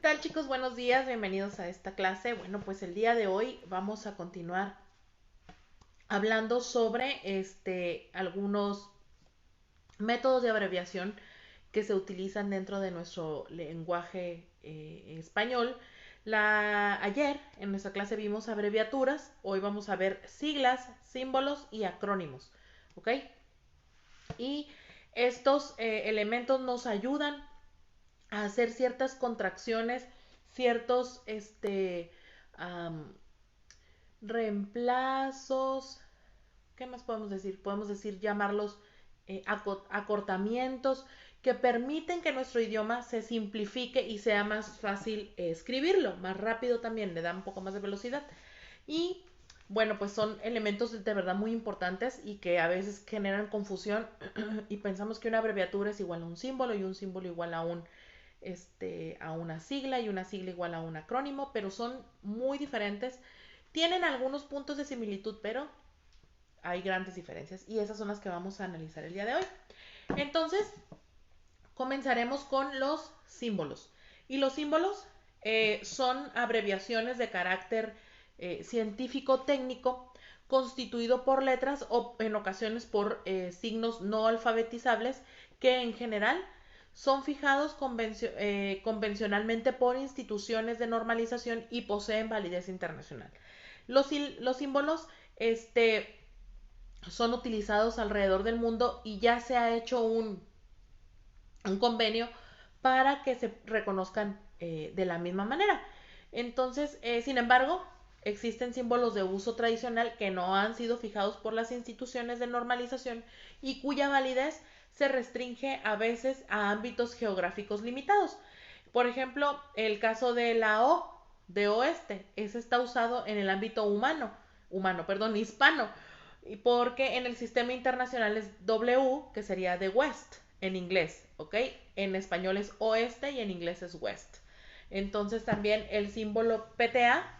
tal, chicos? Buenos días, bienvenidos a esta clase. Bueno, pues el día de hoy vamos a continuar hablando sobre algunos métodos de abreviación que se utilizan dentro de nuestro lenguaje español. Ayer en nuestra clase vimos abreviaturas, hoy vamos a ver siglas, símbolos y acrónimos, ¿ok? Y estos elementos nos ayudan a hacer ciertas contracciones, ciertos um, reemplazos. ¿Qué más podemos decir? Podemos decir llamarlos acortamientos que permiten que nuestro idioma se simplifique y sea más fácil escribirlo, más rápido también, le da un poco más de velocidad. Y bueno, pues son elementos de verdad muy importantes y que a veces generan confusión y pensamos que una abreviatura es igual a un símbolo y un símbolo igual a una sigla y una sigla igual a un acrónimo, pero son muy diferentes. Tienen algunos puntos de similitud, pero hay grandes diferencias y esas son las que vamos a analizar el día de hoy. Entonces, comenzaremos con los símbolos. Y los símbolos son abreviaciones de carácter científico-técnico constituido por letras o en ocasiones por signos no alfabetizables que en general son fijados convencionalmente por instituciones de normalización y poseen validez internacional. Los símbolos son utilizados alrededor del mundo y ya se ha hecho un convenio para que se reconozcan de la misma manera. Entonces, sin embargo, existen símbolos de uso tradicional que no han sido fijados por las instituciones de normalización y cuya validez se restringe a veces a ámbitos geográficos limitados. Por ejemplo, el caso de la O de oeste, ese está usado en el ámbito hispano, porque en el sistema internacional es W, que sería de West en inglés, ¿ok? En español es oeste y en inglés es West. Entonces también el símbolo PTA,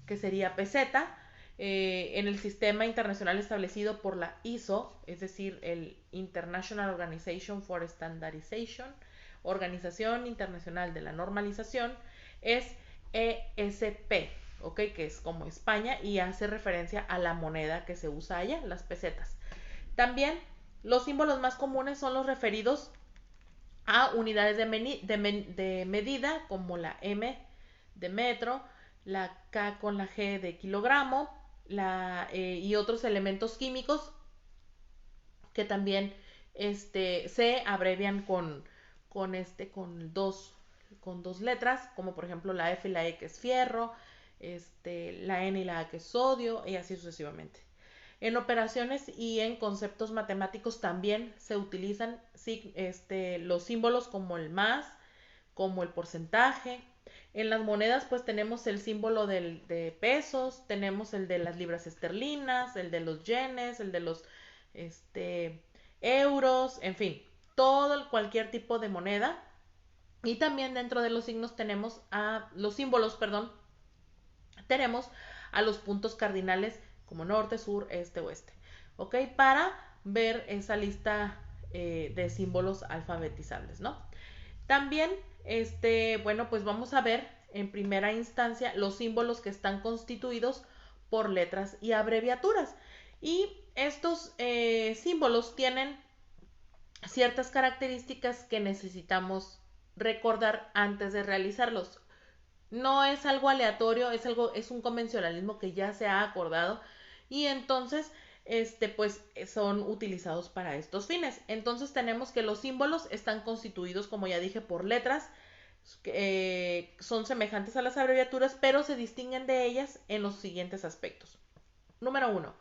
que sería peseta, en el sistema internacional establecido por la ISO, es decir, el International Organization for Standardization, Organización Internacional de la Normalización, es ESP, ¿ok? Que es como España y hace referencia a la moneda que se usa allá, las pesetas. También los símbolos más comunes son los referidos a unidades de medida como la M de metro, la K con la G de kilogramo, y otros elementos químicos que también se abrevian con dos letras, como por ejemplo la F y la E que es fierro, la N y la A que es sodio, y así sucesivamente. En operaciones y en conceptos matemáticos también se utilizan los símbolos como el más, como el porcentaje. En las monedas pues tenemos el símbolo de pesos, tenemos el de las libras esterlinas, el de los yenes, el de los euros, en fin, cualquier tipo de moneda. Y también dentro de los signos tenemos a los símbolos, perdón, tenemos a los puntos cardinales como norte, sur, este, oeste. ¿Ok? Para ver esa lista de símbolos alfabetizables, ¿no? También, bueno, pues vamos a ver en primera instancia los símbolos que están constituidos por letras y abreviaturas. Y estos símbolos tienen ciertas características que necesitamos recordar antes de realizarlos. No es algo aleatorio, es un convencionalismo que ya se ha acordado y entonces pues son utilizados para estos fines. Entonces tenemos que los símbolos están constituidos, como ya dije, por letras, son semejantes a las abreviaturas, pero se distinguen de ellas en los siguientes aspectos. Número uno,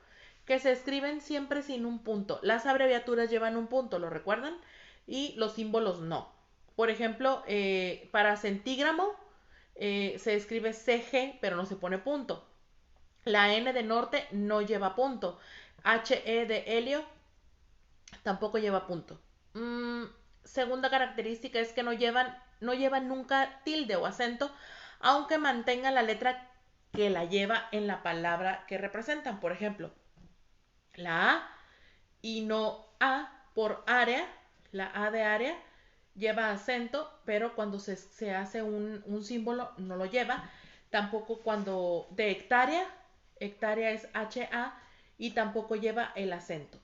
que se escriben siempre sin un punto. Las abreviaturas llevan un punto, ¿lo recuerdan? Y los símbolos no. Por ejemplo, para centígramo se escribe CG, pero no se pone punto. La N de norte no lleva punto. HE de helio tampoco lleva punto. Segunda característica es que no llevan nunca tilde o acento, aunque mantengan la letra que la lleva en la palabra que representan. Por ejemplo, la A y no A por área, la A de área, lleva acento, pero cuando se hace un símbolo no lo lleva. Tampoco cuando de hectárea, hectárea es HA y tampoco lleva el acento.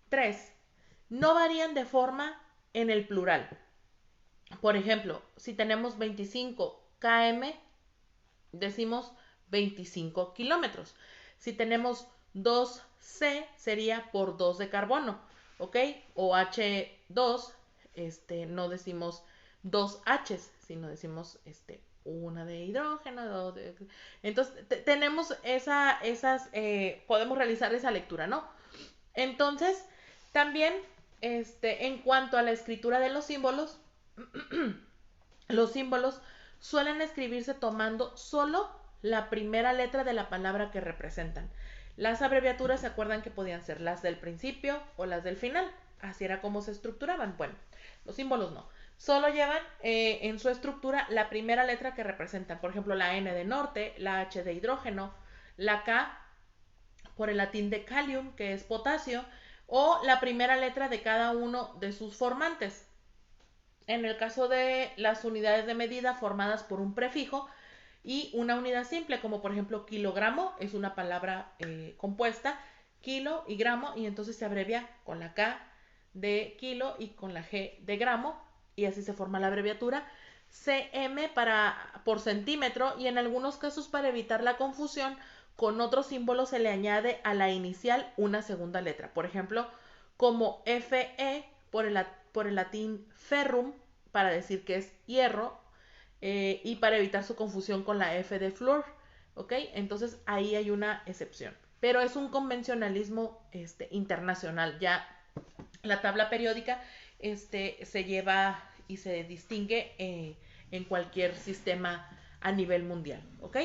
3. No varían de forma en el plural. Por ejemplo, si tenemos 25 km, decimos 25 kilómetros. Si tenemos 2C, sería por 2 de carbono, ¿ok? O H2, no decimos 2 Hs, sino decimos una de hidrógeno, dos de... Entonces, tenemos podemos realizar esa lectura, ¿no? Entonces, también, en cuanto a la escritura de los símbolos suelen escribirse tomando solo la primera letra de la palabra que representan. Las abreviaturas se acuerdan que podían ser las del principio o las del final. Así era como se estructuraban. Bueno, los símbolos no. Solo llevan en su estructura la primera letra que representan. Por ejemplo, la N de norte, la H de hidrógeno, la K por el latín de calium, que es potasio, o la primera letra de cada uno de sus formantes. En el caso de las unidades de medida formadas por un prefijo y una unidad simple, como por ejemplo kilogramo, es una palabra compuesta, kilo y gramo, y entonces se abrevia con la K de kilo y con la G de gramo, y así se forma la abreviatura. cm por centímetro, y en algunos casos, para evitar la confusión con otros símbolos, se le añade a la inicial una segunda letra. Por ejemplo, como Fe por el latín ferrum, para decir que es hierro, y para evitar su confusión con la F de flúor, ¿ok? Entonces ahí hay una excepción. Pero es un convencionalismo internacional. Ya la tabla periódica se lleva y se distingue en cualquier sistema a nivel mundial, ¿ok?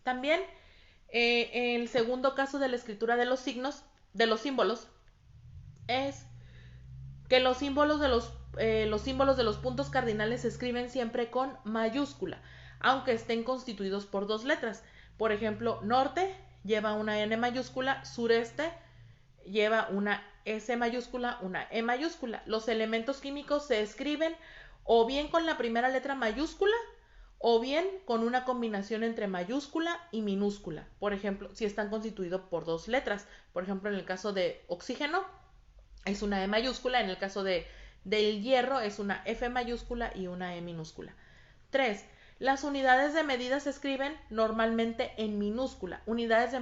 También el segundo caso de la escritura de los signos, de los símbolos, es que los símbolos de los puntos cardinales se escriben siempre con mayúscula, aunque estén constituidos por dos letras. Por ejemplo, norte lleva una N mayúscula, sureste lleva una S mayúscula, una E mayúscula. Los elementos químicos se escriben o bien con la primera letra mayúscula o bien con una combinación entre mayúscula y minúscula. Por ejemplo, si están constituidos por dos letras. Por ejemplo, en el caso de oxígeno, es una E mayúscula. En el caso del hierro es una F mayúscula y una E minúscula. 3. Las unidades de medida se escriben normalmente en minúscula. Unidades de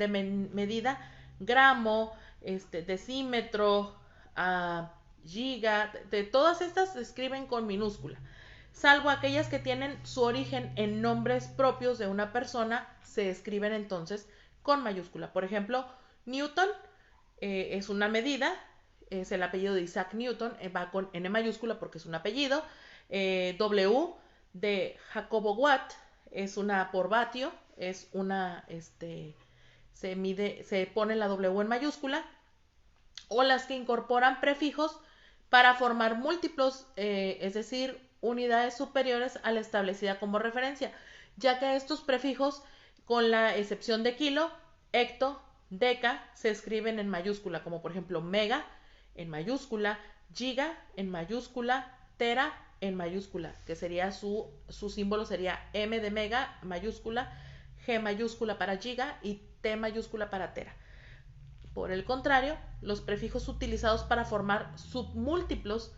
medida gramo, decímetro, giga, de todas estas se escriben con minúscula. Salvo aquellas que tienen su origen en nombres propios de una persona, se escriben entonces con mayúscula. Por ejemplo, Newton es una medida, es el apellido de Isaac Newton, va con N mayúscula porque es un apellido. W de Jacobo Watt es una por vatio, es una, se pone la W en mayúscula. O las que incorporan prefijos para formar múltiplos, es decir, unidades superiores a la establecida como referencia, ya que estos prefijos, con la excepción de kilo, hecto, deca, se escriben en mayúscula, como por ejemplo mega en mayúscula, giga en mayúscula, tera en mayúscula, que sería su símbolo sería M de mega mayúscula, G mayúscula para giga y T mayúscula para tera. Por el contrario, los prefijos utilizados para formar submúltiplos,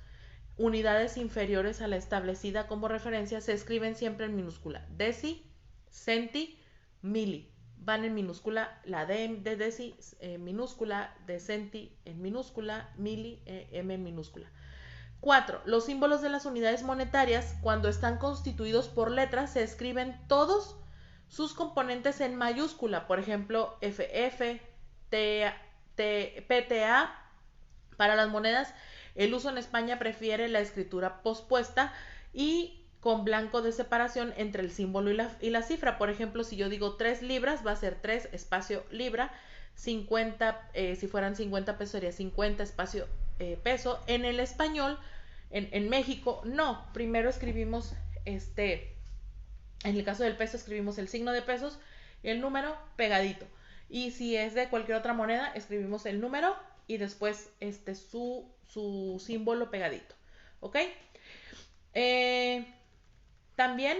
unidades inferiores a la establecida como referencia, se escriben siempre en minúscula. Deci, centi, mili. Van en minúscula, la D de deci minúscula, de centi en minúscula, mili M en minúscula. 4. Los símbolos de las unidades monetarias, cuando están constituidos por letras, se escriben todos sus componentes en mayúscula. Por ejemplo, FF, PTA. Para las monedas, el uso en España prefiere la escritura pospuesta y con blanco de separación entre el símbolo y la cifra. Por ejemplo, si yo digo 3 libras, va a ser 3 espacio libra. 50, si fueran 50 pesos, sería 50 espacio peso. En el español, en México, no. Primero escribimos, en el caso del peso, escribimos el signo de pesos y el número pegadito. Y si es de cualquier otra moneda, escribimos el número y después su símbolo pegadito. ¿Ok? Eh, También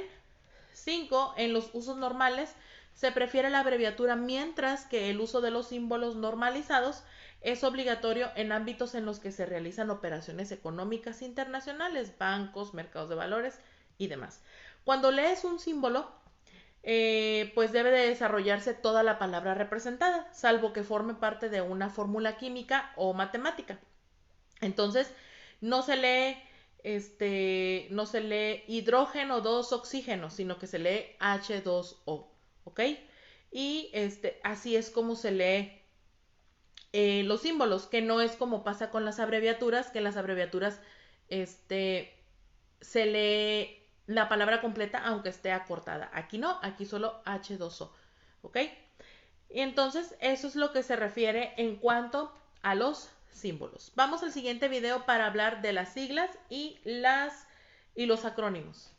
5. En los usos normales se prefiere la abreviatura, mientras que el uso de los símbolos normalizados es obligatorio en ámbitos en los que se realizan operaciones económicas internacionales, bancos, mercados de valores y demás. Cuando lees un símbolo, pues debe de desarrollarse toda la palabra representada, salvo que forme parte de una fórmula química o matemática. Entonces, no se lee, no se lee hidrógeno 2 oxígeno, sino que se lee H2O, ¿ok? Y así es como se lee los símbolos, que no es como pasa con las abreviaturas, que en las abreviaturas se lee la palabra completa aunque esté acortada. Aquí no, aquí solo H2O, ¿ok? Y entonces eso es lo que se refiere en cuanto a los símbolos. Vamos al siguiente video para hablar de las siglas y los acrónimos.